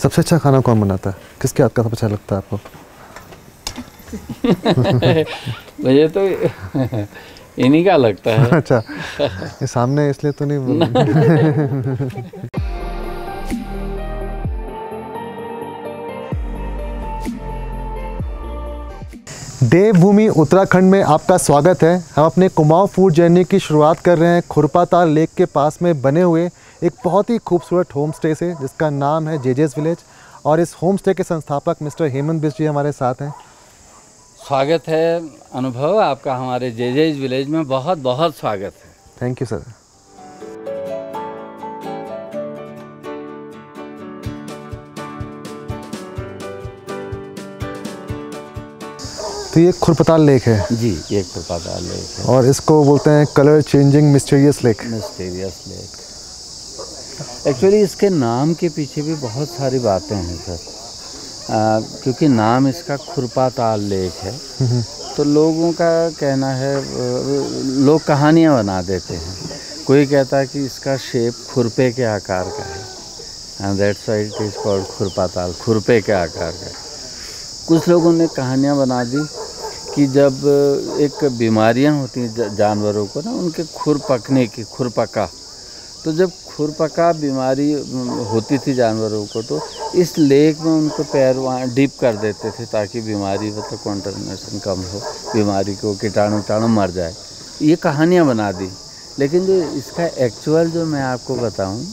सबसे अच्छा खाना कौन बनाता है? किसके हाथ का सबसे अच्छा लगता है आपको? मुझे तो इन्हीं का लगता है। अच्छा, ये सामने इसलिए तो नहीं बोल देवभूमि उत्तराखंड में आपका स्वागत है। हम अपने कुमाऊं फूड जर्नी की शुरुआत कर रहे हैं खुरपाताल लेक के पास में बने हुए एक बहुत ही खूबसूरत होम स्टे से, जिसका नाम है जेजेस विलेज। और इस होम स्टे के संस्थापक मिस्टर हेमंत बिष्ट जी हमारे साथ हैं। स्वागत है अनुभव आपका हमारे जेजेस विलेज में, बहुत बहुत स्वागत है। Thank you sir. तो ये खुरपाताल लेक है जी, ये खुरपाताल लेक है और इसको बोलते हैं colour changing mysterious lake. Mysterious lake. Actually इसके नाम के पीछे भी बहुत सारी बातें हैं सर। क्योंकि नाम इसका खुरपाताल लेक है, तो लोगों का कहना है, लोग कहानियाँ बना देते हैं। कोई कहता है कि इसका शेप खुरपे के आकार का है, that's why it is called Khurpatal, खुरपे के आकार का। कुछ लोगों ने कहानियाँ बना दी कि जब एक बीमारियां होती हैं जानवरों को ना, उनके खुर पकने की, खुरपका, तो जब खुरपका बीमारी होती थी जानवरों को, तो इस लेक में उनको पैर वहाँ डिप कर देते थे ताकि बीमारी मतलब कॉन्टामिनेशन कम हो, बीमारी को कीटाणु मर जाए। ये कहानियाँ बना दी। लेकिन जो इसका एक्चुअल जो मैं आपको बताऊं,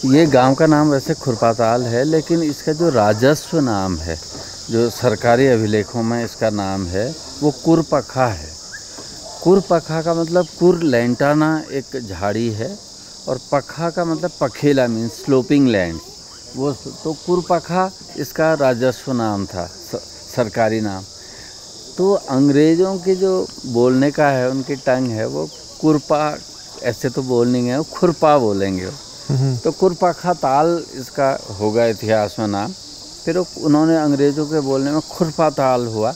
ये गांव का नाम वैसे खुरपाताल है, लेकिन इसका जो राजस्व नाम है, जो सरकारी अभिलेखों में इसका नाम है, वो कुरपखा है। कुरपखा का मतलब कुर लैंटाना एक झाड़ी है, और पखा का मतलब पखेला मीन्स स्लोपिंग लैंड, वो तो कुरपखा इसका राजस्व नाम था, सरकारी नाम। तो अंग्रेज़ों के जो बोलने का है, उनकी टंग है, वो कुरपा ऐसे तो बोलेंगे, वो खुरपा बोलेंगे। तो कुरपखा ताल इसका होगा इतिहास में नाम। फिर उन्होंने अंग्रेज़ों के बोलने में खुरपाताल हुआ,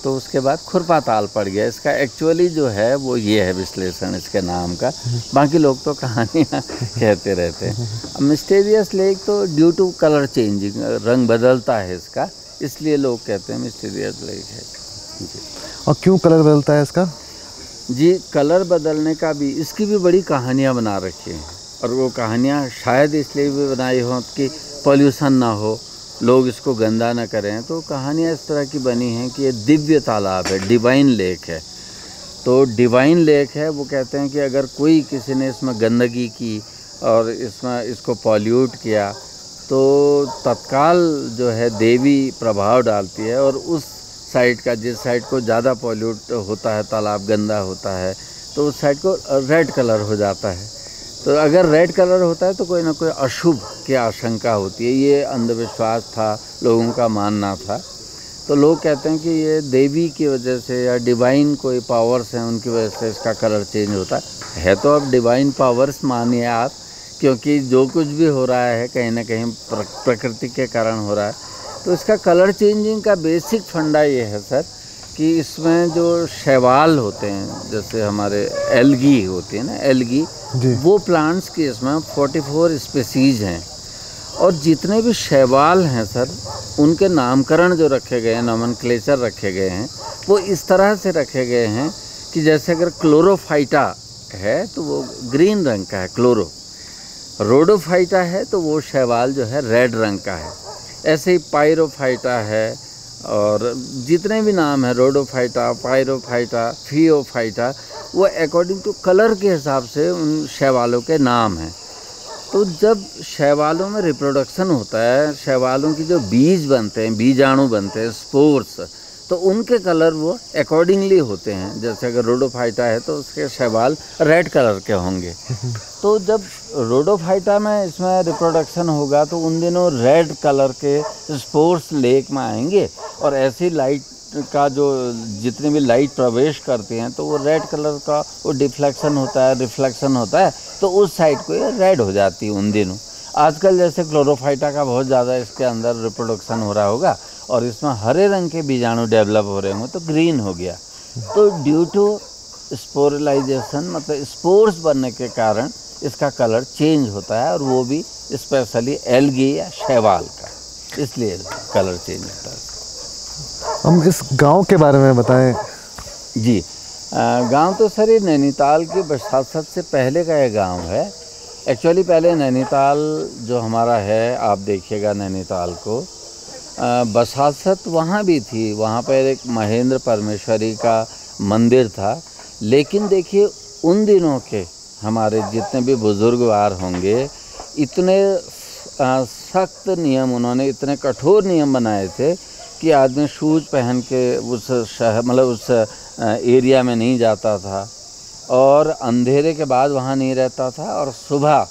तो उसके बाद खुरपाताल पड़ गया। इसका एक्चुअली जो है वो ये है विश्लेषण इसके नाम का। बाकी लोग तो कहानियाँ कहते रहते हैं। अब मिस्टीरियस लेक तो ड्यू टू कलर चेंजिंग, रंग बदलता है इसका, इसलिए लोग कहते हैं मिस्टीरियस लेक है जी। और क्यों कलर बदलता है इसका? जी, कलर बदलने का भी, इसकी भी बड़ी कहानियाँ बना रखी हैं, और वो कहानियाँ शायद इसलिए भी बनाई हो कि पॉल्यूशन ना हो, लोग इसको गंदा ना करें। तो कहानियाँ इस तरह की बनी हैं कि ये दिव्य तालाब है, डिवाइन लेक है। तो डिवाइन लेक है, वो कहते हैं कि अगर कोई किसी ने इसमें गंदगी की और इसमें इसको पॉल्यूट किया, तो तत्काल जो है देवी प्रभाव डालती है, और उस साइड का, जिस साइड को ज़्यादा पॉल्यूट होता है, तालाब गंदा होता है, तो उस साइड को रेड कलर हो जाता है। तो अगर रेड कलर होता है तो कोई ना कोई अशुभ की आशंका होती है। ये अंधविश्वास था, लोगों का मानना था। तो लोग कहते हैं कि ये देवी की वजह से या डिवाइन कोई पावर्स हैं, उनकी वजह से इसका कलर चेंज होता है। तो अब डिवाइन पावर्स मानिए आप, क्योंकि जो कुछ भी हो रहा है कहीं ना कहीं प्रकृति के कारण हो रहा है। तो इसका कलर चेंजिंग का बेसिक फंडा ये है सर, कि इसमें जो शैवाल होते हैं, जैसे हमारे एल्गी होती है ना, एल्गी, वो प्लांट्स की इसमें 44 स्पीसीज़ हैं। और जितने भी शैवाल हैं सर, उनके नामकरण जो रखे गए हैं, नोमेनक्लेचर रखे गए हैं, वो इस तरह से रखे गए हैं कि जैसे अगर क्लोरोफाइटा है तो वो ग्रीन रंग का है, क्लोरो। रोडोफाइटा है तो वो शैवाल जो है रेड रंग का है। ऐसे ही पायरोफाइटा है, और जितने भी नाम हैं, रोडोफाइटा, पायरोफाइटा, फियोफाइटा, वो अकॉर्डिंग टू कलर के हिसाब से उन शैवालों के नाम हैं। तो जब शैवालों में रिप्रोडक्शन होता है, शैवालों की जो बीज बनते हैं, बीजाणु बनते हैं, स्पोर्स, तो उनके कलर वो अकॉर्डिंगली होते हैं। जैसे अगर रोडोफाइटा है तो उसके शैवाल रेड कलर के होंगे। तो जब रोडोफाइटा में इसमें रिप्रोडक्शन होगा तो उन दिनों रेड कलर के स्पोर्स लेक में आएंगे, और ऐसी लाइट का जो जितनी भी लाइट प्रवेश करती हैं तो वो रेड कलर का वो डिफ्लेक्शन होता है, रिफ्लेक्शन होता है, तो उस साइड को ये रेड हो जाती है उन दिनों। आजकल जैसे क्लोरोफाइटा का बहुत ज़्यादा इसके अंदर रिप्रोडक्शन हो रहा होगा, और इसमें हरे रंग के बीजाणु डेवलप हो रहे होंगे, तो ग्रीन हो गया। तो ड्यू टू स्पोरलाइजेशन, मतलब स्पोर्स बनने के कारण इसका कलर चेंज होता है, और वो भी स्पेशली एल्गी या शैवाल का, इसलिए कलर चेंज होता है। हम इस गांव के बारे में बताएं। जी, गांव तो सर ये नैनीताल के बसासत से पहले का ये गांव है। एक्चुअली पहले नैनीताल जो हमारा है, आप देखिएगा नैनीताल को, बसासत वहाँ भी थी, वहाँ पर एक महेंद्र परमेश्वरी का मंदिर था। लेकिन देखिए उन दिनों के हमारे जितने भी बुजुर्गवार होंगे, इतने सख्त नियम उन्होंने, इतने कठोर नियम बनाए थे कि आदमी शूज पहन के उस शहर मतलब उस एरिया में नहीं जाता था, और अंधेरे के बाद वहाँ नहीं रहता था, और सुबह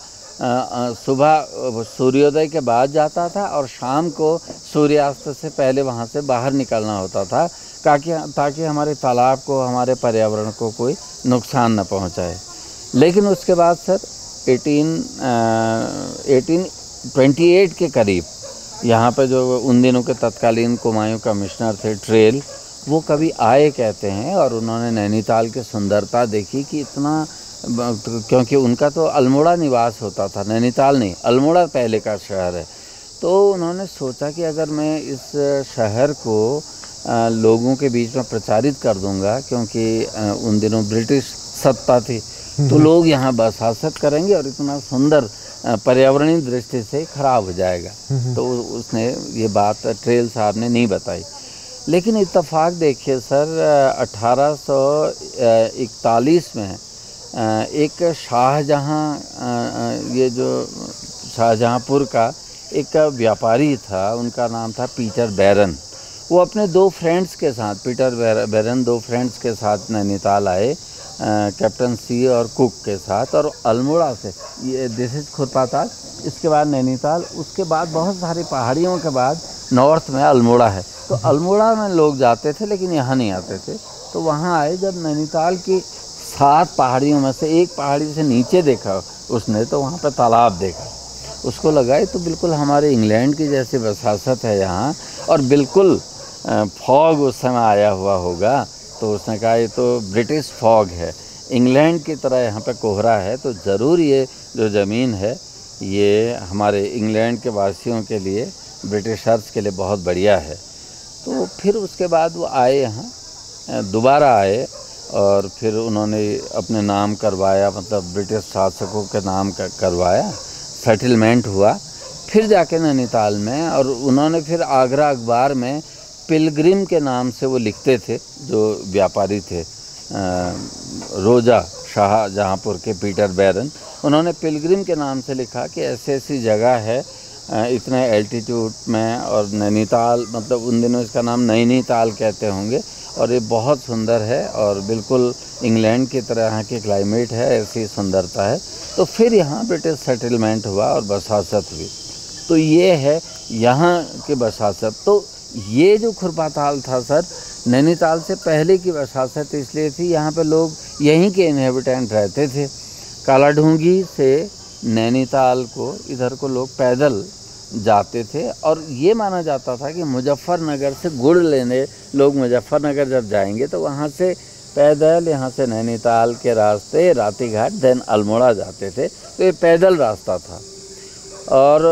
सूर्योदय के बाद जाता था, और शाम को सूर्यास्त से पहले वहाँ से बाहर निकलना होता था, ताकि हमारे तालाब को, हमारे पर्यावरण को कोई नुकसान न पहुँचाए। लेकिन उसके बाद सर 1828 के करीब यहाँ पे जो उन दिनों के तत्कालीन कुमायूं कमिश्नर थे ट्रेल, वो कभी आए कहते हैं, और उन्होंने नैनीताल की सुंदरता देखी कि इतना, क्योंकि उनका तो अल्मोड़ा निवास होता था, नैनीताल नहीं, अल्मोड़ा पहले का शहर है। तो उन्होंने सोचा कि अगर मैं इस शहर को लोगों के बीच में प्रचारित कर दूंगा, क्योंकि उन दिनों ब्रिटिश सत्ता थी, तो लोग यहाँ बसासत करेंगे और इतना सुंदर पर्यावरणीय दृष्टि से खराब हो जाएगा। तो उसने ये बात ट्रेल साहब ने नहीं बताई। लेकिन इत्तेफाक देखिए सर, 1841 में एक शाहजहाँ, ये जो शाहजहाँपुर का एक व्यापारी था, उनका नाम था पीटर बैरन। वो अपने दो फ्रेंड्स के साथ, पीटर बैरन 2 फ्रेंड्स के साथ नैनीताल आए, कैप्टन सी और कुक के साथ, और अल्मोड़ा से, ये दिस इज खुरपाताल, इसके बाद नैनीताल, उसके बाद बहुत सारी पहाड़ियों के बाद नॉर्थ में अल्मोड़ा है। तो अल्मोड़ा में लोग जाते थे लेकिन यहाँ नहीं आते थे। तो वहाँ आए, जब नैनीताल की 7 पहाड़ियों में से एक पहाड़ी से नीचे देखा उसने, तो वहाँ पर तालाब देखा। उसको लगा ये तो बिल्कुल हमारे इंग्लैंड की जैसी बसासत है यहाँ, और बिल्कुल फॉग उस समय आया हुआ होगा। तो उसने कहा ये तो ब्रिटिश फॉग है, इंग्लैंड की तरह यहाँ पे कोहरा है, तो ज़रूर ये जो ज़मीन है ये हमारे इंग्लैंड के वासियों के लिए, ब्रिटिशर्स के लिए बहुत बढ़िया है। तो फिर उसके बाद वो आए यहाँ, दोबारा आए, और फिर उन्होंने अपने नाम करवाया, मतलब ब्रिटिश शासकों के नाम करवाया, सेटलमेंट हुआ, फिर जाके नैनीताल में। और उन्होंने फिर आगरा अखबार में पिलग्रिम के नाम से वो लिखते थे, जो व्यापारी थे रोजा शाहजहाँपुर के पीटर बैरन, उन्होंने पिलग्रिम के नाम से लिखा कि ऐसी ऐसी जगह है इतने एल्टीट्यूड में, और नैनीताल, मतलब उन दिनों इसका नाम नैनीताल कहते होंगे, और ये बहुत सुंदर है, और बिल्कुल इंग्लैंड की तरह यहाँ की क्लाइमेट है, ऐसी सुंदरता है। तो फिर यहाँ ब्रिटिश सेटलमेंट हुआ और बसासत हुई। तो ये है यहाँ की बसासत। तो ये जो खुरपाताल था सर, नैनीताल से पहले की बसासत इसलिए थी, यहाँ पे लोग यहीं के इन्हेबिटेंट रहते थे। कालाढूंगी से नैनीताल को, इधर को लोग पैदल जाते थे, और ये माना जाता था कि मुजफ्फरनगर से गुड़ लेने लोग मुजफ्फरनगर जब जाएंगे तो वहाँ से पैदल यहाँ से नैनीताल के रास्ते रातीघाट देन अल्मोड़ा जाते थे। तो ये पैदल रास्ता था। और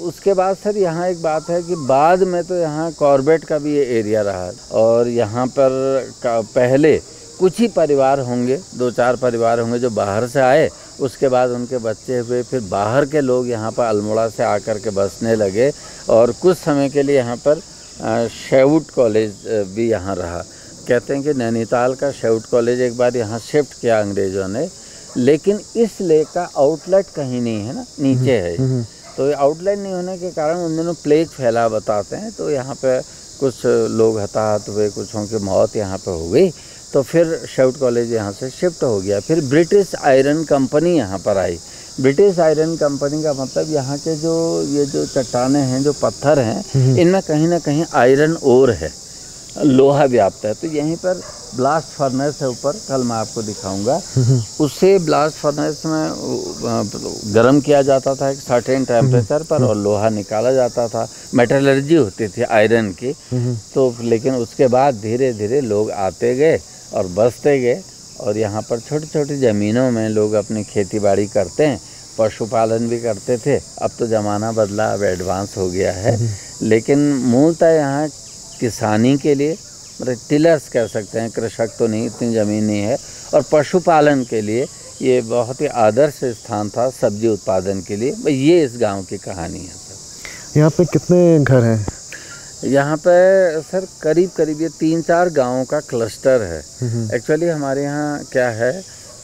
उसके बाद सर यहाँ एक बात है कि बाद में तो यहाँ कॉर्बेट का भी ये एरिया रहा, और यहाँ पर पहले कुछ ही परिवार होंगे, 2-4 परिवार होंगे जो बाहर से आए, उसके बाद उनके बच्चे हुए, फिर बाहर के लोग यहाँ पर अल्मोड़ा से आकर के बसने लगे, और कुछ समय के लिए यहाँ पर शेवुड कॉलेज भी यहाँ रहा। कहते हैं कि नैनीताल का शेवुड कॉलेज एक बार यहाँ शिफ्ट किया अंग्रेज़ों ने, लेकिन इस लेक का आउटलेट कहीं नहीं है ना, नीचे है। तो ये आउटलेट नहीं होने के कारण उन दिनों प्लेग फैला बताते हैं, तो यहाँ पे कुछ लोग हताहत हुए, कुछों की मौत यहाँ पे हो गई। तो फिर शेवुड कॉलेज यहाँ से शिफ्ट हो गया। फिर ब्रिटिश आयरन कंपनी यहाँ पर आई। ब्रिटिश आयरन कंपनी का मतलब यहाँ के ये जो चट्टानें हैं, जो पत्थर हैं, इनमें कहीं ना कहीं आयरन ओर है, लोहा व्याप्त है। तो यहीं पर ब्लास्ट फर्नेस है ऊपर, कल मैं आपको दिखाऊंगा। उससे ब्लास्ट फर्नेस में गर्म किया जाता था एक सर्टेन टेम्परेचर पर, और लोहा निकाला जाता था। मेटलर्जी होती थी आयरन की। तो लेकिन उसके बाद धीरे धीरे लोग आते गए और बसते गए, और यहाँ पर छोटी छोटी ज़मीनों में लोग अपनी खेती बाड़ी करते हैं, पशुपालन भी करते थे। अब तो ज़माना बदला, अब एडवांस हो गया है, लेकिन मूलतः यहाँ किसानी के लिए, मतलब टिलर्स कह सकते हैं, कृषक तो नहीं, इतनी ज़मीन नहीं है, और पशुपालन के लिए ये बहुत ही आदर्श स्थान था, सब्जी उत्पादन के लिए। ये इस गांव की कहानी है सर। यहाँ पे कितने घर हैं? यहाँ पे सर करीब करीब ये 3-4 गांवों का क्लस्टर है। एक्चुअली हमारे यहाँ क्या है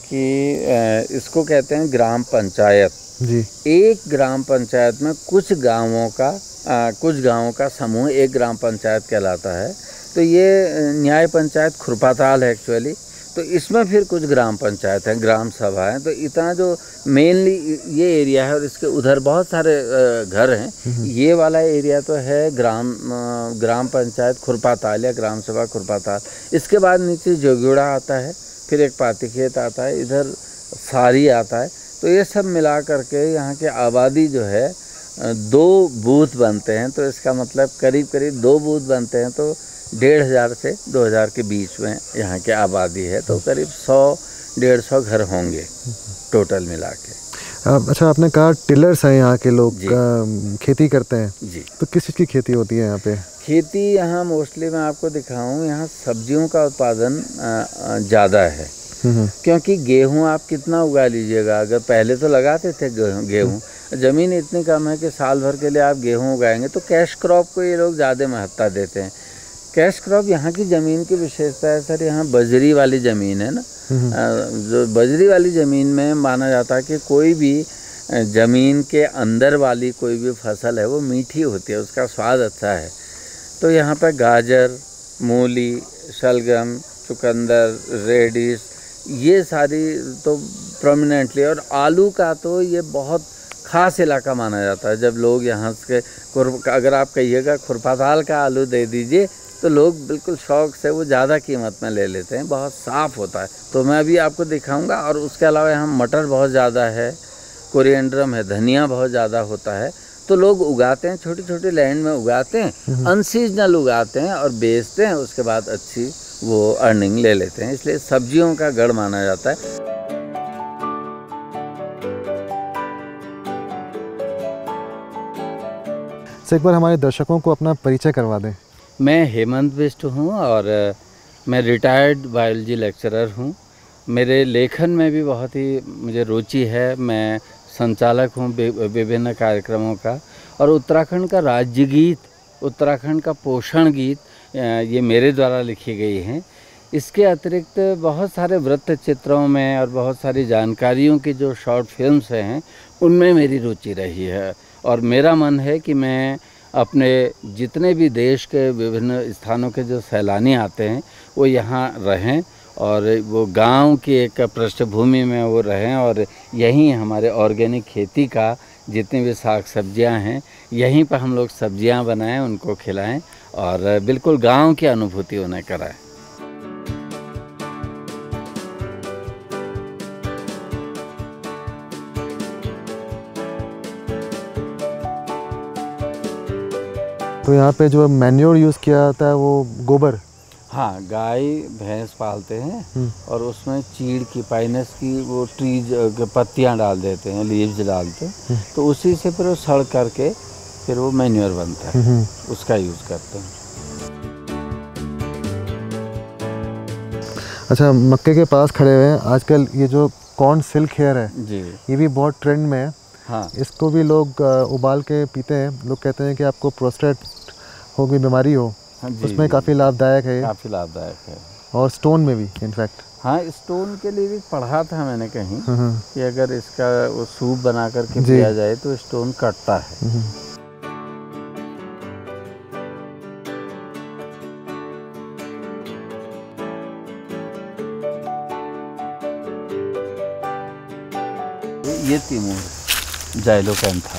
कि इसको कहते हैं ग्राम पंचायत जी। एक ग्राम पंचायत में कुछ गांवों का समूह एक ग्राम पंचायत कहलाता है। तो ये न्याय पंचायत खुरपाताल है एक्चुअली। तो इसमें फिर कुछ ग्राम पंचायत हैं, ग्राम सभा हैं। तो इतना जो मेनली ये एरिया है, और इसके उधर बहुत सारे घर हैं। ये वाला एरिया तो है ग्राम पंचायत खुरपाताल या ग्राम सभा खुरपाताल। इसके बाद नीचे जोगियोड़ा आता है, फिर एक पातीखेत आता है, इधर सारी आता है। तो ये सब मिला करके यहाँ की आबादी जो है 2 बूथ बनते हैं। तो इसका मतलब करीब करीब 2 बूथ बनते हैं, तो 1500 से 2000 के बीच में यहाँ की आबादी है। तो करीब 100-150 घर होंगे टोटल मिला के। अच्छा, आपने कहा टिलर्स हैं यहाँ के लोग, खेती करते हैं जी। तो किस चीज़ की खेती होती है यहाँ पे? खेती यहाँ मोस्टली मैं आपको दिखाऊँ, यहाँ सब्जियों का उत्पादन ज़्यादा है। क्योंकि गेहूँ आप कितना उगा लीजिएगा, अगर पहले तो लगाते थे गेहूँ, ज़मीन इतनी कम है कि साल भर के लिए आप गेहूँ उगाएंगे। तो कैश क्रॉप को ये लोग ज़्यादा महत्ता देते हैं। कैश क्रॉप यहाँ की ज़मीन की विशेषता है सर, यहाँ बजरी वाली ज़मीन है ना। जो बजरी वाली ज़मीन में माना जाता है कि कोई भी ज़मीन के अंदर वाली कोई भी फसल है वो मीठी होती है, उसका स्वाद अच्छा है। तो यहाँ पर गाजर, मूली, शलगम, चुकंदर, रेडिश, ये सारी तो प्रोमिनेंटली, और आलू का तो ये बहुत ख़ास इलाका माना जाता है। जब लोग यहाँ से अगर आप कहिएगा खुरपाताल का आलू दे दीजिए, तो लोग बिल्कुल शौक़ से वो ज़्यादा कीमत में ले लेते हैं, बहुत साफ़ होता है। तो मैं अभी आपको दिखाऊंगा। और उसके अलावा यहाँ मटर बहुत ज़्यादा है, कोरिएंडरम है, धनिया बहुत ज़्यादा होता है। तो लोग उगाते हैं, छोटी छोटी लैंड में उगाते हैं, अनसीजनल उगाते हैं और बेचते हैं। उसके बाद अच्छी वो अर्निंग ले लेते हैं, इसलिए सब्जियों का गढ़ माना जाता है। एक बार हमारे दर्शकों को अपना परिचय करवा दें। मैं हेमंत बिष्ट हूँ और मैं रिटायर्ड बायोलॉजी लेक्चरर हूँ। मेरे लेखन में भी बहुत ही मुझे रुचि है। मैं संचालक हूँ विभिन्न कार्यक्रमों का, और उत्तराखंड का राज्य गीत, उत्तराखंड का पोषण गीत, ये मेरे द्वारा लिखी गई हैं। इसके अतिरिक्त बहुत सारे वृत्त चित्रों में और बहुत सारी जानकारियों की जो शॉर्ट फिल्म्स हैं, उनमें मेरी रुचि रही है। और मेरा मन है कि मैं अपने जितने भी देश के विभिन्न स्थानों के जो सैलानी आते हैं वो यहाँ रहें, और वो गांव की एक पृष्ठभूमि में वो रहें, और यहीं हमारे ऑर्गेनिक खेती का जितनी भी साग सब्जियां हैं, यहीं पर हम लोग सब्जियां बनाएं, उनको खिलाएं, और बिल्कुल गांव की अनुभूति उन्हें कराएं। तो यहाँ पे जो मैन्योर यूज़ किया जाता है वो गोबर? हाँ, गाय भैंस पालते हैं और उसमें चीड़ की, पाइनस की वो ट्रीज के पत्तियाँ डाल देते हैं, लीव्स डालते हैं। तो उसी से फिर वो सड़ करके फिर वो मैन्योर बनता है, उसका यूज़ करते हैं। अच्छा, मक्के के पास खड़े हुए हैं, आजकल ये जो कॉर्न सिल्क हेयर है जी, ये भी बहुत ट्रेंड में है। हाँ, इसको भी लोग उबाल के पीते हैं। लोग कहते हैं कि आपको प्रोस्टेट हो गई बीमारी हो, हाँ जी, उसमें काफ़ी लाभदायक है, काफ़ी लाभदायक है। और स्टोन में भी इनफैक्ट। हाँ, स्टोन के लिए भी पढ़ा था मैंने कहीं कि अगर इसका वो सूप बना करके पिया जाए तो स्टोन कटता है। ये तिमूर जाइलोपैंथा,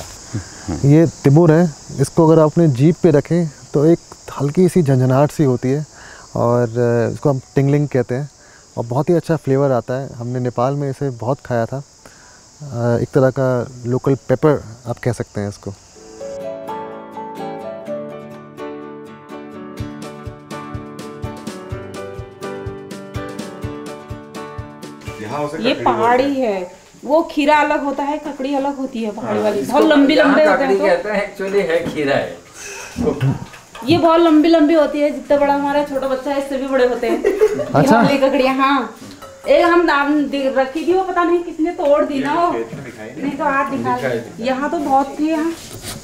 ये तिमूर है। इसको अगर आपने जीभ पे रखें तो एक हल्की सी झंझनाहट सी होती है, और इसको हम टिंगलिंग कहते हैं, और बहुत ही अच्छा फ्लेवर आता है। हमने नेपाल में इसे बहुत खाया था। एक तरह का लोकल पेपर आप कह सकते हैं इसको। ये पहाड़ी है, वो खीरा अलग होता है, ककड़ी अलग होती है पहाड़ी वाली, बहुत लंबी लंबे होते हैं। कहते हैं एक्चुअली है खीरा है। ये बहुत लंबी लंबी होती है, जितना बड़ा हमारा छोटा बच्चा है इससे भी बड़े होते हैं। अच्छा। वाली ककड़ियाँ, हाँ। एक हम नाम रखी थी, वो पता नहीं किसने तोड़ दी ना, वो नहीं तो आज दिखा। यहाँ तो बहुत थी। यहाँ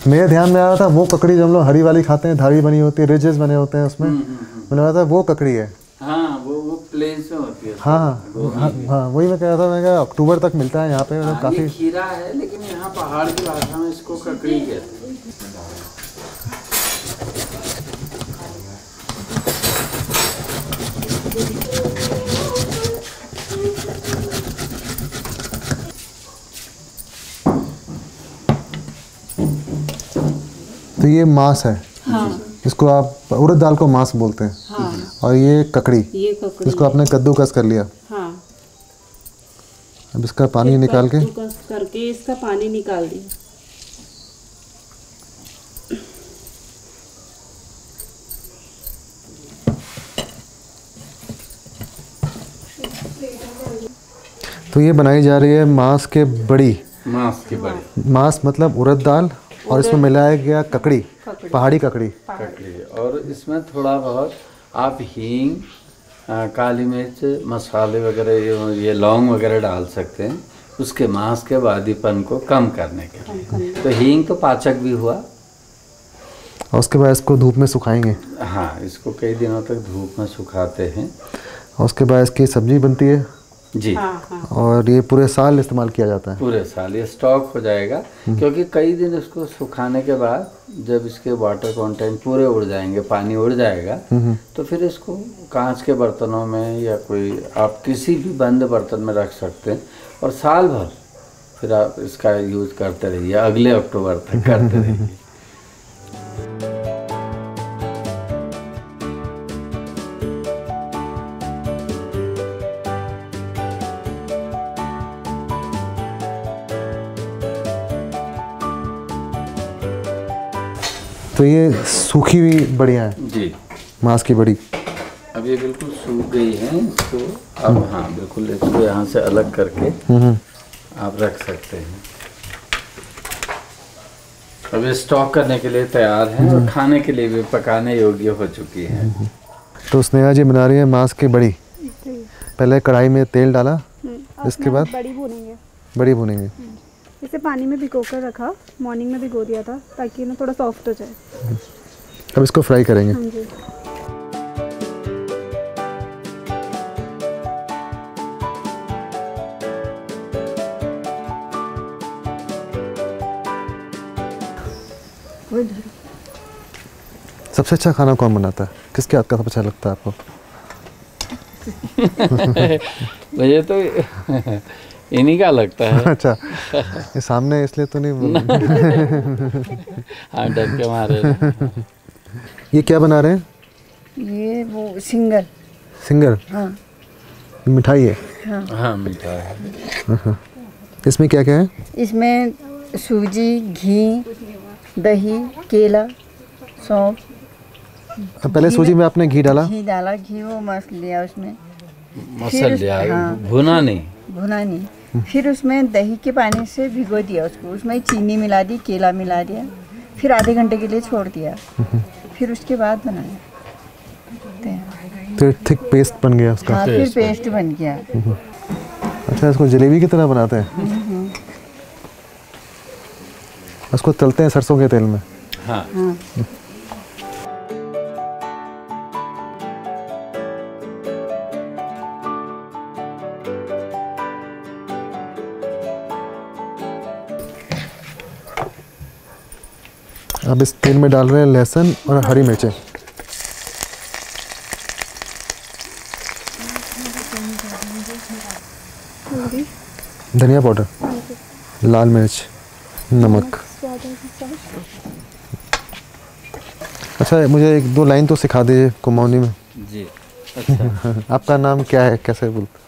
मेरे ध्यान में आ रहा था वो ककड़ी जो हम लोग हरी वाली खाते हैं, धारी बनी होती है, रिजेस बने होते हैं उसमें, मुझे लगा था वो ककड़ी है। हाँ, वो प्लेन्स में होती है। हाँ, वही मैं कह रहा था, मैं क्या अक्टूबर तक मिलता है यहाँ पे, मतलब काफी। ये खीरा है, लेकिन यहाँ पहाड़ की भाषा में इसको ककड़ी कहते हैं। तो ये मांस है। हाँ। इसको आप उड़द दाल को मांस बोलते हैं। हाँ। और ये ककड़ी, इसको आपने कद्दूकस कर लिया। हाँ। अब इसका पानी निकाल के कद्दूकस करके इसका पानी निकाल दिया। तो ये बनाई जा रही है मांस के बड़ी। मांस की बड़ी। मांस मतलब उड़द दाल, और इसमें मिलाया गया ककड़ी, पहाड़ी ककड़ी। ककड़ी, और इसमें थोड़ा बहुत आप हींग, काली मिर्च, मसाले वगैरह, ये लौंग वगैरह डाल सकते हैं, उसके मांस के वादीपन को कम करने के लिए। तो हींग तो पाचक भी हुआ। और उसके बाद इसको धूप में सुखाएंगे। हाँ, इसको कई दिनों तक धूप में सुखाते हैं। और उसके बाद इसकी सब्जी बनती है जी। हाँ। और ये पूरे साल इस्तेमाल किया जाता है। पूरे साल ये स्टॉक हो जाएगा, क्योंकि कई दिन इसको सुखाने के बाद जब इसके वाटर कंटेंट पूरे उड़ जाएंगे, पानी उड़ जाएगा, तो फिर इसको कांच के बर्तनों में या कोई आप किसी भी बंद बर्तन में रख सकते हैं, और साल भर फिर आप इसका यूज करते रहिए, अगले अक्टूबर तक करते रहिए। तो ये सूखी हुई बढ़िया है जी, मांस की बड़ी। अब ये बिल्कुल सूख गई है, इसको अब हाँ बिल्कुल इसको यहाँ से अलग करके आप रख सकते हैं। अब ये स्टॉक करने के लिए तैयार है और खाने के लिए भी पकाने योग्य हो चुकी है। तो स्नेहा जी बना रही है मांस की बड़ी। पहले कढ़ाई में तेल डाला, इसके बाद बड़ी भूनेंगे। इसे पानी में भिगो कर रखा, मॉर्निंग में भिगो दिया था ताकि ना थोड़ा सॉफ्ट हो जाए। अब इसको फ्राई करेंगे। हाँ जी। सबसे अच्छा खाना कौन बनाता है? किसके हाथ का सबसे अच्छा लगता है आपको? मुझे तो इन्हीं का लगता है। अच्छा, ये सामने इसलिए तो नहीं हाँ, डर के मारे। ये क्या बना रहे हैं? ये वो सिंगर। हाँ। मिठाई है। हाँ, मीठा है। इसमें क्या क्या है? इसमें सूजी, घी, दही, केला, सौंफ। पहले सूजी में आपने घी डाला? घी वो मस्त लिया उसमें। मसल लिया, भुना नहीं। भुना नहीं। फिर उसमें दही के पानी से भिगो दिया उसको, उसमें चीनी मिला दी, केला मिला दिया, फिर आधे घंटे के लिए छोड़ दिया, फिर उसके बाद बनाया। तो थिक पेस्ट बन गया उसका। हाँ, फिर पेस्ट बन गया। अच्छा, इसको जलेबी की तरह बनाते हैं? उसको तलते हैं सरसों के तेल में? हाँ। अब इस तेल में डाल रहे हैं लहसुन और हरी मिर्चें। धनिया पाउडर, लाल मिर्च, नमक। अच्छा, मुझे एक दो लाइन तो सिखा दीजिए कुमाऊनी में। जी। अच्छा। आपका नाम क्या है, कैसे बोलते?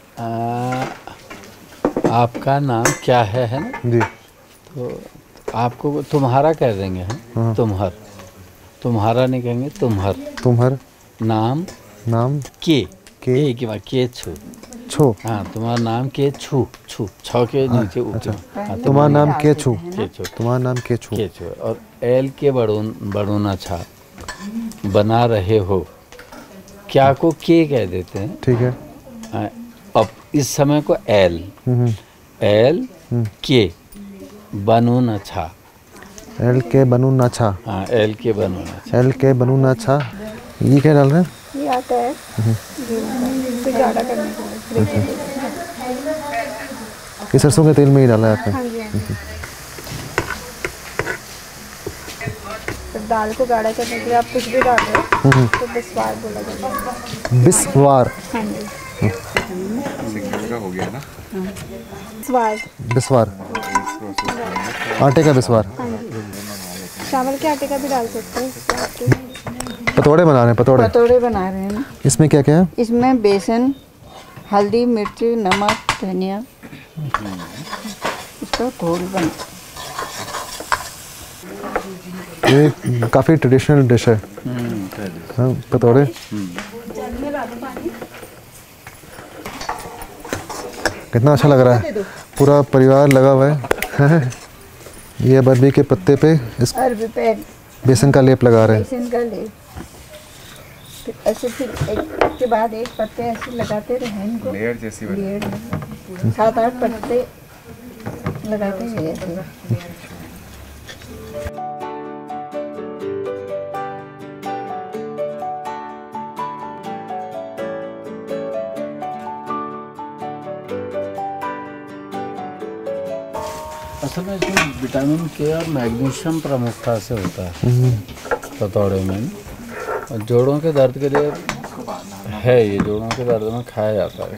आपका नाम क्या है ना? जी। तो आपको तुम्हारा कह देंगे हम। तुम्हार, तुम्हारा नहीं कहेंगे, तुम्हार। तुम्हार नाम नाम के छू केछो। हाँ, तुम्हारा नाम केछू, छू छ के नीचे ऊपर। हाँ, तुम्हारा नाम केछू। केछू, तुम्हारा नाम केछू। केछू। और एल के बड़ूना छा, बना रहे हो, क्या को के कह देते हैं। ठीक है। हाँ, अब इस समय को एल, एल के बनू न छा। एल के बनू ना छा। हाँ, एल के बनू न छा। एल के बनू ना छा। ये क्या डाल रहे हैं? ये आता है इसे गाढ़ा करने के लिए। ये सरसों के तेल में ही डाला है आपने? हाँ जी, हाँ जी। तो दाल को गाढ़ा करने के लिए आप कुछ भी डाल रहे हो तो बिस्वार बोला जाता है। बिस्वार। हाँ जी, हो गया ना। स्वार। बिस्वार, आटे का बिस्वार। हाँ जी, चावल के आटे का भी डाल सकते हैं। पतोड़े बना रहे हैं? पतोड़े पतोड़े बना रहे हैं ना। इसमें क्या क्या है? इसमें बेसन, हल्दी, मिर्च, नमक, धनिया, इसका घोल बना। ये काफ़ी ट्रेडिशनल डिश है। हाँ, पतोड़े। कितना अच्छा लग रहा है, पूरा परिवार लगा हुआ है। ये अरबी के पत्ते पे इस अरबी पे बेसन का लेप लगा रहे हैं। बेसन का लेप, फिर ऐसे फिर एक के बाद एक पत्ते ऐसे लगाते रहे इनको। लेयर जैसी बनी। लेयर 7-8 पत्ते लगाते हैं ऐसे। असल में इसमें विटामिन के और मैग्नीशियम प्रमुखता से होता है पतौड़े में। और जोड़ों के दर्द के लिए है, ये जोड़ों के दर्द में खाया जाता है।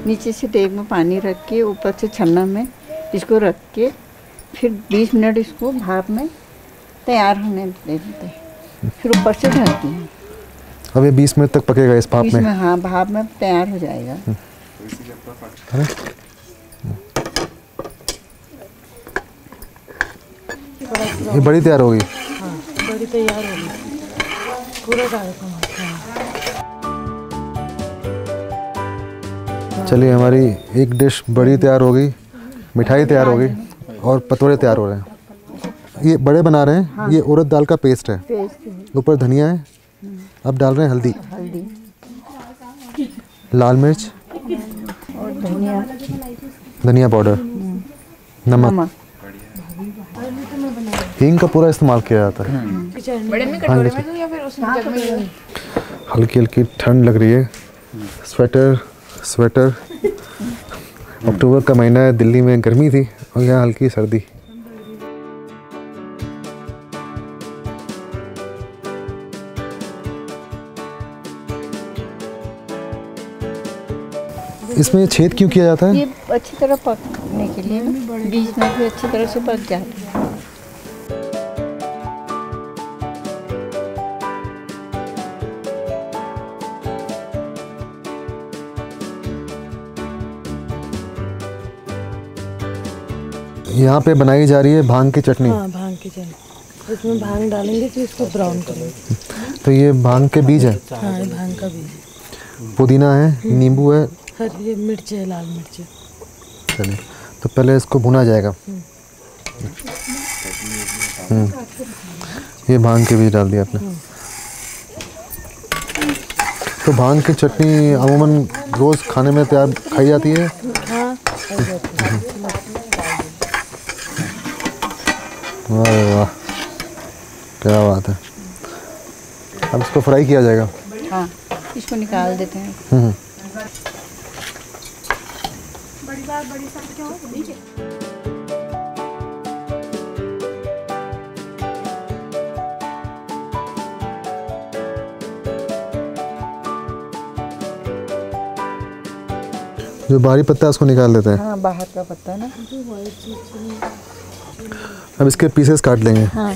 नीचे से देग में पानी रख के ऊपर से छन्ना में इसको रख के फिर 20 मिनट इसको भाप में तैयार होने दे देते हैं। फिर ऊपर से ढकते हैं। अब ये 20 मिनट तक पकेगा इस भाप में? हाँ, भाप में तैयार हो जाएगा। ये बड़ी तैयार होगी? हाँ, बड़ी तैयार होगी, पूरा कार्यक्रम। चलिए, हमारी एक डिश बड़ी तैयार हो गई, मिठाई तैयार हो गई और पतोड़े तैयार हो रहे हैं। ये बड़े बना रहे हैं। हाँ। ये उड़द दाल का पेस्ट है, ऊपर धनिया है। अब डाल रहे हैं हल्दी, लाल मिर्च और धनिया पाउडर, नमक। हींग का पूरा इस्तेमाल किया जाता है। बड़े में कटोरे में दूं या फिर उसमें जग में? हल्की हल्की ठंड लग रही है। स्वेटर। अक्टूबर का महीना है, दिल्ली में गर्मी थी और यहाँ हल्की सर्दी। इसमें छेद क्यों किया जाता है? ये अच्छी तरह पकने के लिए, बीच में भी अच्छी तरह से पक जाता है। यहाँ पे बनाई जा रही है भांग की चटनी। हाँ, भांग की चटनी। इसमें भांग डालेंगे तो इसको ब्राउन करेंगे। तो ये भांग के बीज है? हाँ, ये भांग का बीज। पुदीना है, नींबू है, हरी मिर्च है, लाल मिर्च है। चलिए, तो पहले इसको भुना जाएगा। ये भांग के बीज डाल दिया आपने। तो भांग की चटनी अमूमन रोज़ खाने में तैयार खाई जाती है? हाँ, अरे वाह, क्या बात है। अब इसको फ्राई किया जाएगा। हाँ, इसको निकाल देते हैं। जो बाहरी पत्ता है उसको निकाल देते हैं। हाँ, बाहर का पत्ता ना। अब इसके पीसेस काट लेंगे। हाँ,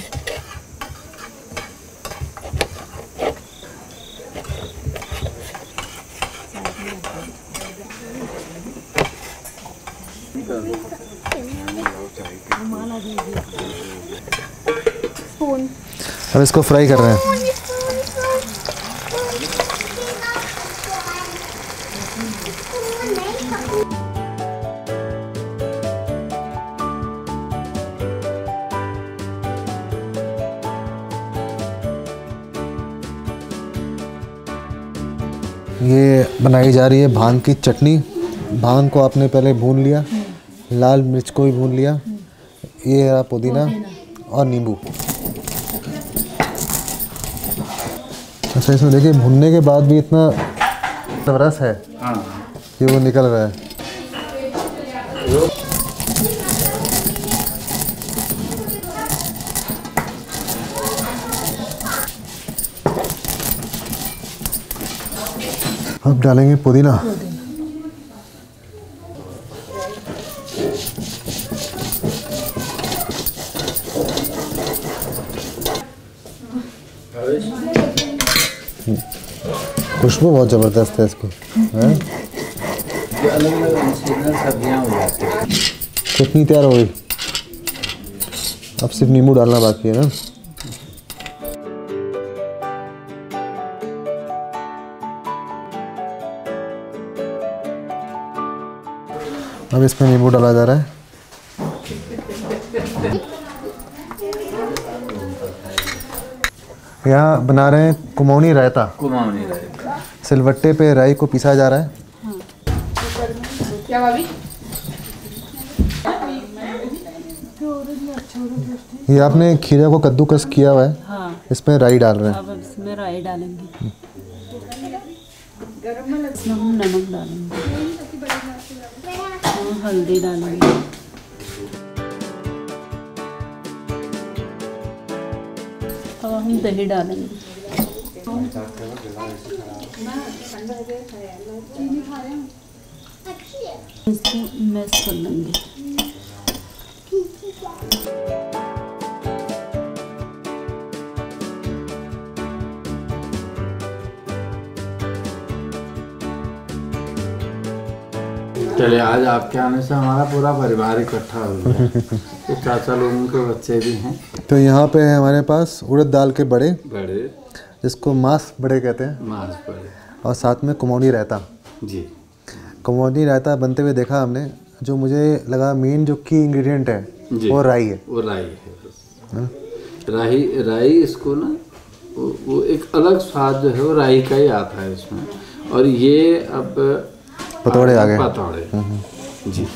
अब इसको फ्राई कर रहे हैं। ये बनाई जा रही है भांग की चटनी। भांग को आपने पहले भून लिया, लाल मिर्च को भी भून लिया, ये रहा पुदीना और नींबू। अच्छा, इसमें देखिए भुनने के बाद भी इतना रस है कि वो निकल रहा है। अब डालेंगे पुदीना। खुशबू बहुत ज़बरदस्त है इसकी। अलग-अलग सीजनल सब्जियां हो जाती हैं। चटनी तैयार हो गई, अब सिर्फ नींबू डालना बाकी है ना। अब इसमें नींबू डाला जा रहा है। यहाँ बना रहे हैं कुमाऊनी रायता। कुमाऊनी रायता सिलवट्टे पे राई को पीसा जा रहा है। क्या भाभी? ये आपने खीरा को कद्दूकस किया हुआ है। हाँ। इसमें राई डाल रहे हैं। अब इसमें राई डालेंगे, इसमें हम नमक डालेंगे और हल्दी डालेंगे। अब हम दही डालेंगे। इसको मैश कर लेंगे। चलिए, आज आपके आने से हमारा पूरा परिवार इकट्ठा हो गया। तो चाचा लोगों के बच्चे भी हैं। तो यहाँ पे है हमारे पास उड़द दाल के बड़े, जिसको मांस बड़े कहते हैं, मांस बड़े, और साथ में कुमाऊनी रायता। जी। कुमाऊनी रायता बनते हुए देखा हमने। जो मुझे लगा मेन जो की इंग्रेडिएंट है जी, वो राई है। वो राई है बस। राई इसको ना वो एक अलग स्वाद जो है वो राई का ही आता है इसमें। और ये अब पतौड़े आ गए। पतौड़े जी।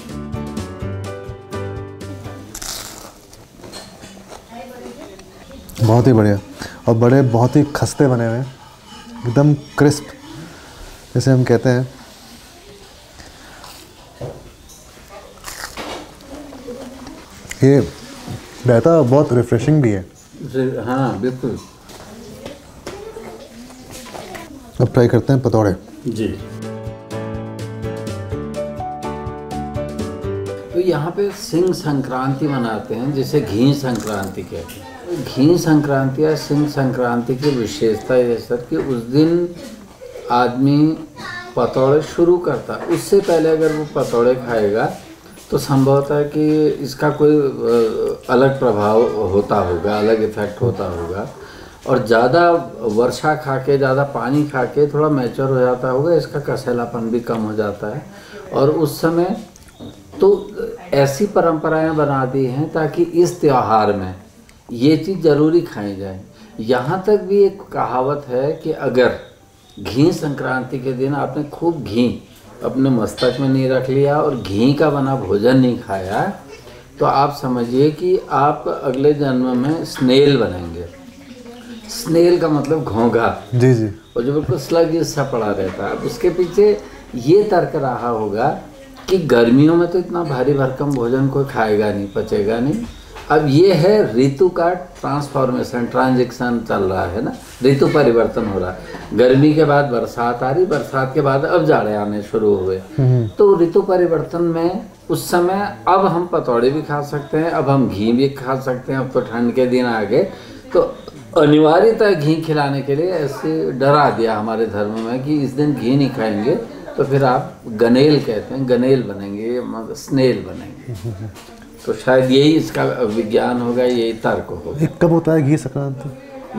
बहुत ही बढ़िया, और बड़े बहुत ही खस्ते बने हुए हैं, एकदम क्रिस्प जैसे हम कहते हैं। ये रायता बहुत रिफ्रेशिंग भी है। हाँ बिल्कुल। अब ट्राई करते हैं पतौड़े। जी। तो यहाँ पे सिंह संक्रांति मनाते हैं, जिसे घी संक्रांति कहते हैं। घी संक्रांति या सिंह संक्रांति की विशेषता ये सर कि उस दिन आदमी पतौड़े शुरू करता है। उससे पहले अगर वो पतौड़े खाएगा तो संभवतः है कि इसका कोई अलग प्रभाव होता होगा, अलग इफेक्ट होता होगा। और ज़्यादा वर्षा खा के, ज़्यादा पानी खा के थोड़ा मैच्योर हो जाता होगा, इसका कसैलापन भी कम हो जाता है। और उस समय तो ऐसी परंपराएं बना दी हैं ताकि इस त्यौहार में ये चीज़ ज़रूरी खाई जाए। यहाँ तक भी एक कहावत है कि अगर घी संक्रांति के दिन आपने खूब घी अपने मस्तक में नहीं रख लिया और घी का बना भोजन नहीं खाया, तो आप समझिए कि आप अगले जन्म में स्नेल बनेंगे। स्नेल का मतलब घोंघा। जी जी। और जो बिल्कुल स्लगिश सा पड़ा रहता है। उसके पीछे ये तर्क रहा होगा कि गर्मियों में तो इतना भारी भरकम भोजन कोई खाएगा नहीं, पचेगा नहीं। अब ये है ऋतु का ट्रांसफॉर्मेशन, ट्रांजिशन चल रहा है ना, ऋतु परिवर्तन हो रहा है। गर्मी के बाद बरसात आ रही, बरसात के बाद अब जाड़े आने शुरू हुए। तो ऋतु परिवर्तन में उस समय अब हम पतौड़े भी खा सकते हैं, अब हम घी भी खा सकते हैं। अब तो ठंड के दिन आ गए, तो अनिवार्यतः घी खिलाने के लिए ऐसे डरा दिया हमारे धर्म में कि इस दिन घी नहीं खाएंगे, तो फिर आप गनेल कहते हैं, गनेल बनेंगे, मतलब स्नेल बनेंगे। तो शायद यही इसका विज्ञान होगा, यही तर्क होगा। ये कब होता है घी संक्रांति?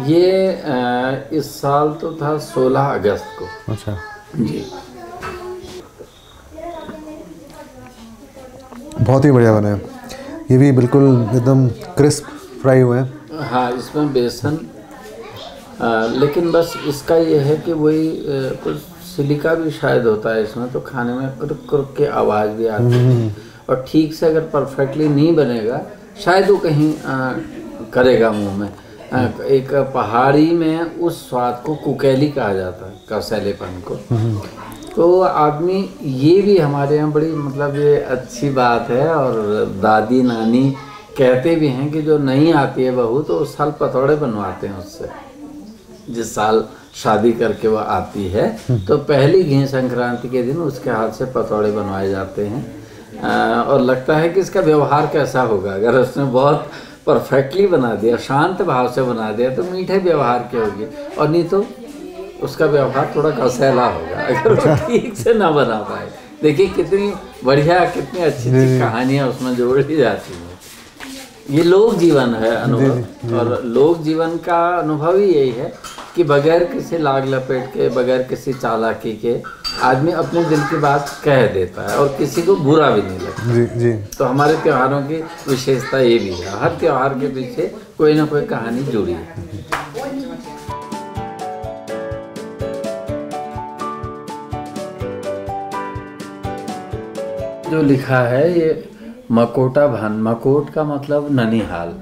ये इस साल तो था 16 अगस्त को। अच्छा जी, बहुत ही बढ़िया बना है। ये भी बिल्कुल एकदम क्रिस्प फ्राई हुए हैं। हाँ, इसमें बेसन लेकिन बस इसका ये है कि वही कुछ सिलिका भी शायद होता है इसमें, तो खाने में कुरुक कुरुक की आवाज़ भी आती है। और ठीक से अगर परफेक्टली नहीं बनेगा शायद वो कहीं करेगा मुंह में। एक पहाड़ी में उस स्वाद को कुकेली कहा जाता है, कसैलेपन को। तो आदमी ये भी हमारे यहाँ बड़ी मतलब ये अच्छी बात है, और दादी नानी कहते भी हैं कि जो नहीं आती है बहू तो उस साल पतौड़े बनवाते हैं उससे। जिस साल शादी करके वह आती है तो पहली घी संक्रांति के दिन उसके हाथ से पतौड़े बनवाए जाते हैं। और लगता है कि इसका व्यवहार कैसा होगा। अगर उसने बहुत परफेक्टली बना दिया, शांत भाव से बना दिया, तो मीठे व्यवहार की होगी, और नहीं तो उसका व्यवहार थोड़ा कसैला होगा अगर वो ठीक से ना बना पाए। देखिए कितनी बढ़िया, कितनी अच्छी अच्छी कहानियाँ उसमें जोड़ी जाती हैं। ये लोक जीवन है अनुभव, और लोक जीवन का अनुभव ही यही है कि बगैर किसी लाग लपेट के, बगैर किसी चालाकी के आदमी अपने दिल की बात कह देता है, और किसी को बुरा भी नहीं लगता। जी जी। तो हमारे त्योहारों की विशेषता ये भी है, हर त्योहार के पीछे कोई ना कोई कहानी जुड़ी है। जो लिखा है ये मकोटा भान, मकोट का मतलब ननिहाल।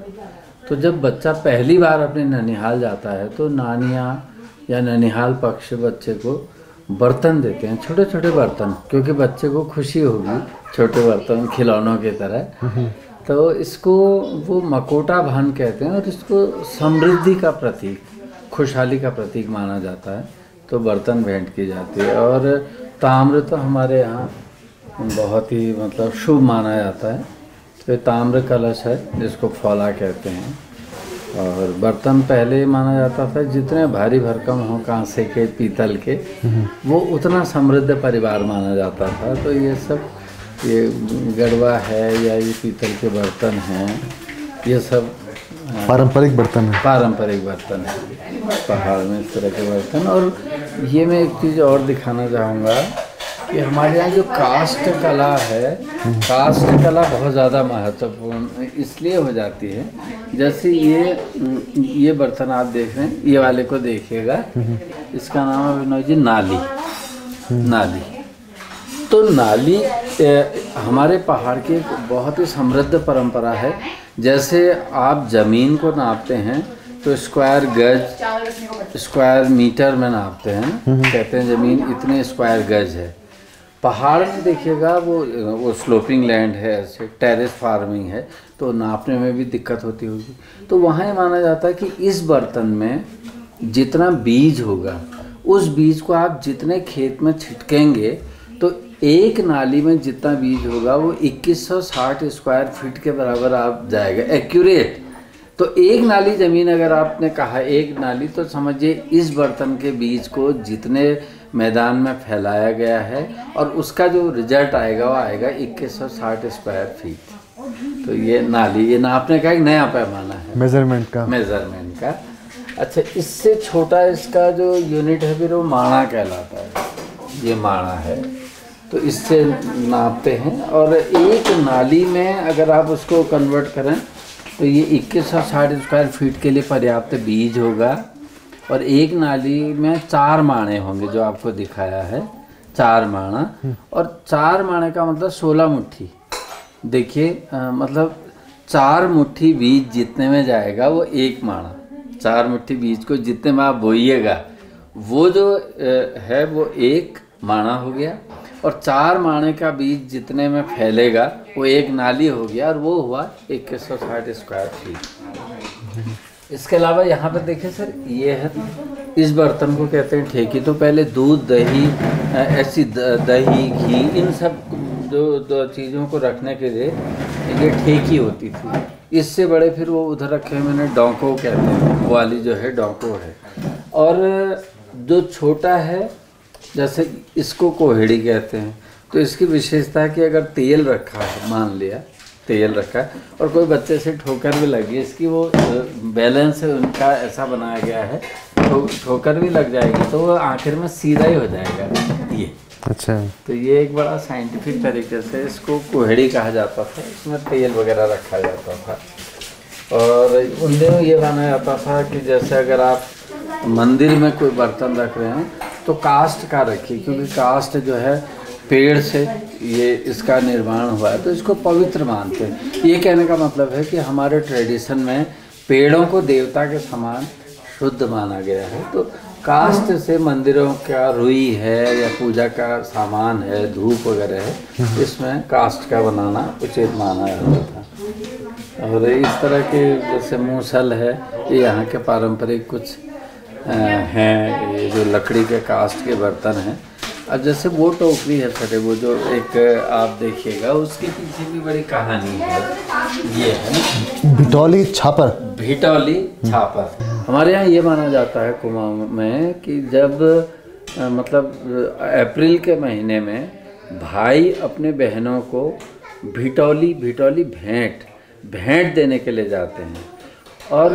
तो जब बच्चा पहली बार अपने ननिहाल जाता है तो नानियाँ या ननिहाल पक्ष बच्चे को बर्तन देते हैं, छोटे छोटे बर्तन, क्योंकि बच्चे को खुशी होगी छोटे बर्तन खिलौनों की तरह। तो इसको वो मकोटा भान कहते हैं, और इसको समृद्धि का प्रतीक, खुशहाली का प्रतीक माना जाता है। तो बर्तन भेंट की जाती है। और ताम्र तो हमारे यहाँ बहुत ही मतलब शुभ माना जाता है। तो ताम्र कलश है जिसको फौला कहते हैं। और बर्तन पहले माना जाता था जितने भारी भरकम हो, कांसे के, पीतल के, वो उतना समृद्ध परिवार माना जाता था। तो ये सब, ये गड़वा है या ये पीतल के बर्तन हैं, ये सब पारंपरिक बर्तन है। पारंपरिक बर्तन है पहाड़ में इस तरह के बर्तन। और ये मैं एक चीज़ और दिखाना चाहूँगा कि हमारे यहाँ जो काष्ठ कला है, काष्ठ कला बहुत ज़्यादा महत्वपूर्ण इसलिए हो जाती है। जैसे ये बर्तन आप देख रहे हैं, ये वाले को देखिएगा, इसका नाम है विनोद जी नाली। नाली, तो नाली हमारे पहाड़ की एक बहुत ही समृद्ध परंपरा है। जैसे आप ज़मीन को नापते हैं तो स्क्वायर गज, स्क्वायर मीटर में नापते हैं, कहते हैं ज़मीन इतने स्क्वायर गज है। पहाड़ में देखिएगा वो स्लोपिंग लैंड है, ऐसे टेरेस फार्मिंग है, तो नापने में भी दिक्कत होती होगी। तो वहाँ ये माना जाता है कि इस बर्तन में जितना बीज होगा, उस बीज को आप जितने खेत में छिटकेंगे तो एक नाली में जितना बीज होगा वो 2160 स्क्वायर फीट के बराबर आप जाएगा, एक्यूरेट। तो एक नाली ज़मीन अगर आपने कहा एक नाली, तो समझिए इस बर्तन के बीज को जितने मैदान में फैलाया गया है और उसका जो रिजल्ट आएगा वो आएगा 2160 स्क्वायर फीट। तो ये नाली, ये नापने का एक नया पैमाना है, मेजरमेंट का। अच्छा, इससे छोटा इसका जो यूनिट है फिर वो माणा कहलाता है। ये माणा है, तो इससे नापते हैं। और एक नाली में अगर आप उसको कन्वर्ट करें तो ये 2160 स्क्वायर फीट के लिए पर्याप्त बीज होगा। और एक नाली में 4 माणे होंगे, जो आपको दिखाया है 4 माणा। और 4 माणे का मतलब 16 मुट्ठी। देखिए मतलब 4 मुट्ठी बीज जितने में जाएगा वो एक माणा। 4 मुट्ठी बीज को जितने में आप बोइएगा वो जो है वो एक माणा हो गया। और 4 माणे का बीज जितने में फैलेगा वो एक नाली हो गया, और वो हुआ 2160 स्क्वायर फीट। इसके अलावा यहाँ पर देखिए सर, ये है, इस बर्तन को कहते हैं ठेकी। तो पहले दूध, दही, ऐसी दही, घी, इन सब जो चीज़ों को रखने के लिए ये ठेकी होती थी। इससे बड़े फिर वो उधर रखे हैं, मैंने डोंको कहते हैं, वाली जो है डोंको है। और जो छोटा है जैसे इसको कोहड़ी कहते हैं। तो इसकी विशेषता है कि अगर तेल रखा है, मान लिया तेल रखा है और कोई बच्चे से ठोकर भी लगी, इसकी वो बैलेंस है उनका ऐसा बनाया गया है, तो ठोकर भी लग जाएगी तो वो आखिर में सीधा ही हो जाएगा ये। अच्छा, तो ये एक बड़ा साइंटिफिक तरीके से इसको कोहड़ी कहा जाता था, इसमें तेल वगैरह रखा जाता था। और उन दिनों ये माना जाता था कि जैसे अगर आप मंदिर में कोई बर्तन रख रहे हैं तो काष्ठ का रखिए, क्योंकि काष्ठ जो है पेड़ से ये इसका निर्माण हुआ है, तो इसको पवित्र मानते हैं। ये कहने का मतलब है कि हमारे ट्रेडिशन में पेड़ों को देवता के समान शुद्ध माना गया है। तो काष्ठ से मंदिरों का रुई है या पूजा का सामान है, धूप वगैरह है, इसमें काष्ठ का बनाना उचित माना जाता था। और इस तरह के जैसे मूसल है, ये यहाँ के पारंपरिक कुछ हैं, ये जो लकड़ी के काष्ठ के बर्तन हैं। अब जैसे वो टोकरी है सटे, वो जो एक आप देखिएगा उसके पीछे भी बड़ी कहानी है। ये है ना भिटौली छापर। भिटौली छापर हमारे यहाँ ये माना जाता है कुमाऊं में कि जब मतलब अप्रैल के महीने में भाई अपने बहनों को भिटौली भेंट देने के लिए जाते हैं। और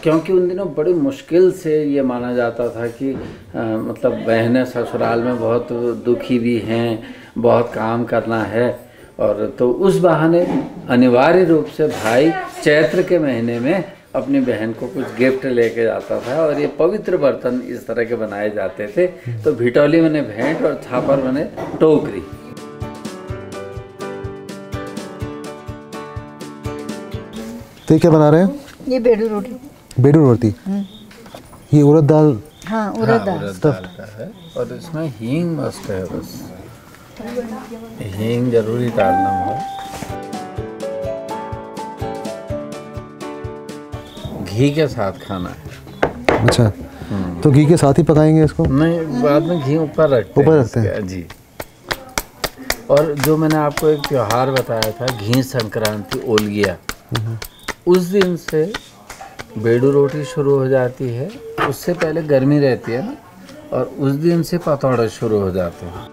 क्योंकि उन दिनों बड़ी मुश्किल से ये माना जाता था कि मतलब बहनें ससुराल में बहुत दुखी भी हैं, बहुत काम करना है, और तो उस बहाने अनिवार्य रूप से भाई चैत्र के महीने में अपनी बहन को कुछ गिफ्ट लेके जाता था। और ये पवित्र बर्तन इस तरह के बनाए जाते थे। तो भिटौली बने भेंट और छापर बने टोकरी। तो ये क्या बना रहे हैं? ये बेडू रोटी। बेडू रोटी। ये उड़द दाल। हाँ, उड़द दाल है। और इसमें हींग मस्त है, बस हींग जरूरी डालना है। घी के साथ खाना है। अच्छा, तो घी के साथ ही पकाएंगे इसको? नहीं, बाद में घी ऊपर रखते हैं जी। और जो मैंने आपको एक त्योहार बताया था, घी संक्रांति ओलगिया, उस दिन से बेडू रोटी शुरू हो जाती है। उससे पहले गर्मी रहती है ना, और उस दिन से पतौड़े शुरू हो जाते हैं।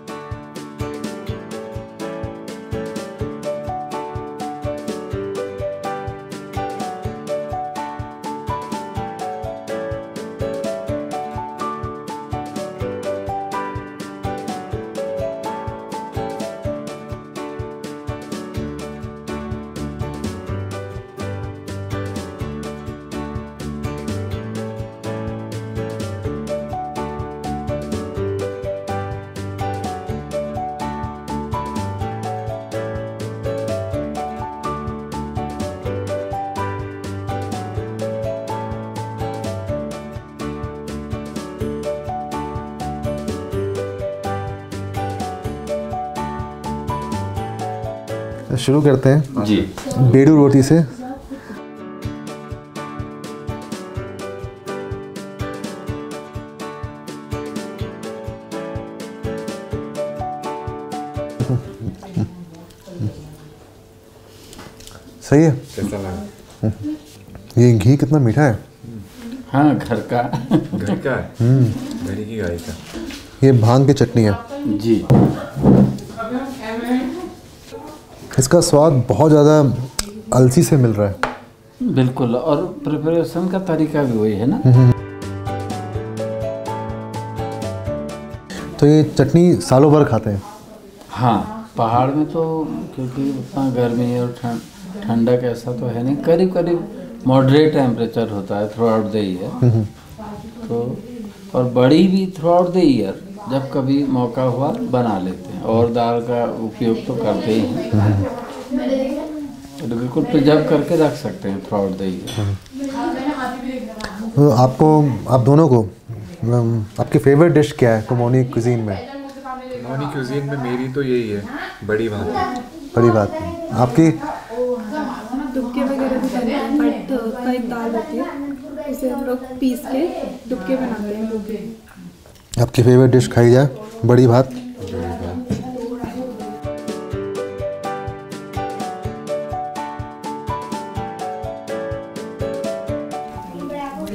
शुरू करते हैं जी बेडू रोटी से। सही है। कैसा लगा? ये घी कितना मीठा है। हाँ, घर का है। घड़ी की गाय का। ये भांग की चटनी है जी। इसका स्वाद बहुत ज़्यादा अलसी से मिल रहा है। बिल्कुल, और प्रिपरेशन का तरीका भी वही है ना। तो ये चटनी सालों भर खाते हैं। हाँ, पहाड़ में तो क्योंकि उतना गर्मी और ठंडक ऐसा तो है नहीं, करीब करीब मॉडरेट टेम्परेचर होता है थ्रू आउट द ईयर। तो और बड़ी भी थ्रू आउट द ईयर, जब कभी मौका हुआ बना लेते हैं। और दाल का उपयोग तो करते ही हैं, तो बिल्कुल प्रिजर्व करके रख सकते हैं थ्रू आउट द ईयर। तो आप दोनों को आपकी फेवरेट डिश क्या है कुमाऊनी कुजीन में? कुमाऊनी कुजीन में मेरी तो यही है, बड़ी बात। बड़ी बात। आपकी? डुबके वगैरह भी बनते हैं, बट का एक दाल होती है, उसे हम लोग पीस के डुबके बनाते हैं वो भी। आपकी फेवरेट डिश खाई जाए, बड़ी भात।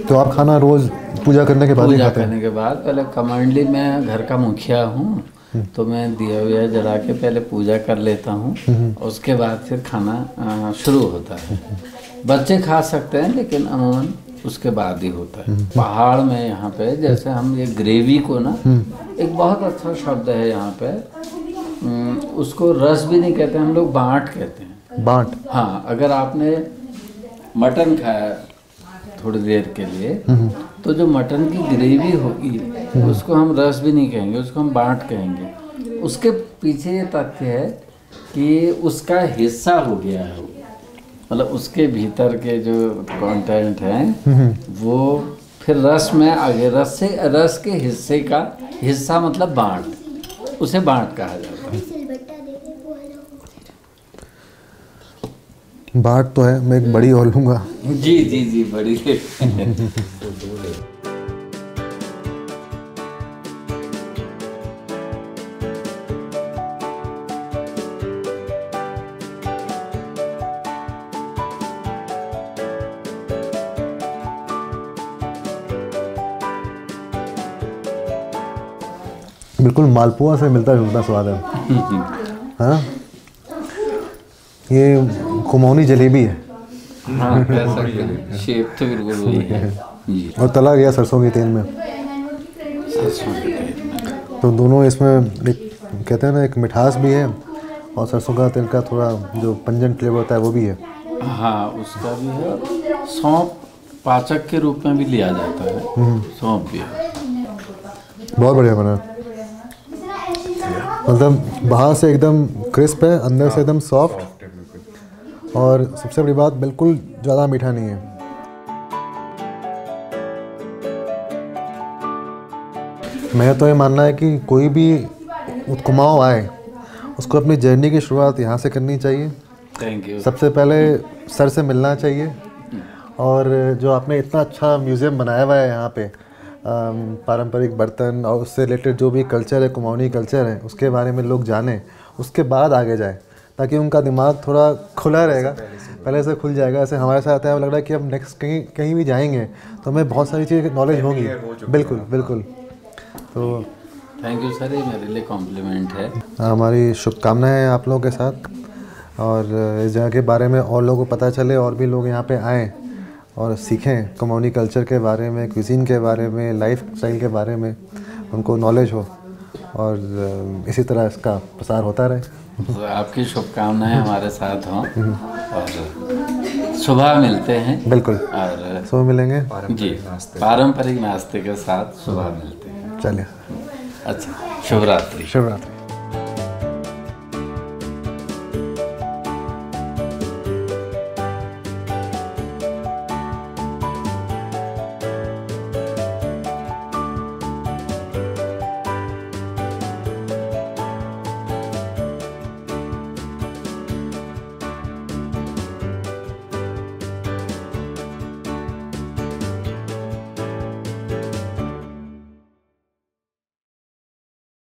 तो आप खाना रोज़ पूजा करने के बाद ही पूजा खाते हैं? करने के बाद पहले कमांडली मैं घर का मुखिया हूँ, तो मैं दिया विया जला के पहले पूजा कर लेता हूँ, उसके बाद फिर खाना शुरू होता है। बच्चे खा सकते हैं लेकिन अमूमन उसके बाद ही होता है। पहाड़ में यहाँ पे जैसे हम ये ग्रेवी को ना, एक बहुत अच्छा शब्द है यहाँ पे, उसको रस भी नहीं कहते हम लोग, बाँट कहते हैं। बाँट? हाँ, अगर आपने मटन खाया थोड़ी देर के लिए, तो जो मटन की ग्रेवी होगी उसको हम रस भी नहीं कहेंगे, उसको हम बाँट कहेंगे। उसके पीछे ये तथ्य है कि उसका हिस्सा हो गया है, मतलब उसके भीतर के जो कंटेंट हैं वो फिर रस में आगे, रस के हिस्से का हिस्सा मतलब बाँट, उसे बाँट कहा जाता है। बाँट तो है, मैं एक बड़ी और लूँगा। जी जी जी, बड़ी बिल्कुल मालपुआ से मिलता जुलता स्वाद है। हाँ, ये कुमाऊनी जलेबी है। हाँ, कह सकते हैं, शेप तो बिल्कुल वही है जी। और तला गया सरसों के तेल में। तो दोनों इसमें एक कहते हैं ना, एक मिठास भी है और सरसों का तेल का थोड़ा जो पंजन फ्लेवर होता है वो भी है। हाँ, उसका भी है। सौंफ पाचक के रूप में भी लिया जाता है, सौंफ भी है। बहुत बढ़िया बना, मतलब बाहर से एकदम क्रिस्प है, अंदर से एकदम सॉफ्ट, और सबसे बड़ी बात बिल्कुल ज़्यादा मीठा नहीं है। मेरा तो ये मानना है कि कोई भी कुमाऊँ आए उसको अपनी जर्नी की शुरुआत यहाँ से करनी चाहिए। Thank you. सबसे पहले सर से मिलना चाहिए, और जो आपने इतना अच्छा म्यूज़ियम बनाया हुआ है यहाँ पे, पारंपरिक बर्तन और उससे रिलेटेड जो भी कल्चर है, कुमाऊनी कल्चर है, उसके बारे में लोग जानें, उसके बाद आगे जाए, ताकि उनका दिमाग थोड़ा खुला रहेगा, पहले से खुल जाएगा। ऐसे हमारे साथ है, लग रहा है कि अब नेक्स्ट कहीं भी जाएंगे तो हमें बहुत सारी चीज़ें नॉलेज होंगी। बिल्कुल बिल्कुल। तो थैंक यू सर, ये मेरे लिए कॉम्प्लीमेंट है। हमारी शुभकामनाएं हैं आप लोगों के साथ, और इस जगह के बारे में और लोगों को पता चले, और भी लोग यहाँ पे आएँ और सीखें कुमाऊनी कल्चर के बारे में, क्विजीन के बारे में, लाइफ स्टाइल के बारे में, उनको नॉलेज हो, और इसी तरह इसका प्रसार होता रहे। तो आपकी शुभकामनाएं हमारे साथ हों, और सुबह मिलते हैं। बिल्कुल, और सुबह मिलेंगे जी, पारंपरिक नाश्ते के साथ सुबह मिलते हैं। चलिए, अच्छा, शुभ रात्रि। शुभ रात्रि।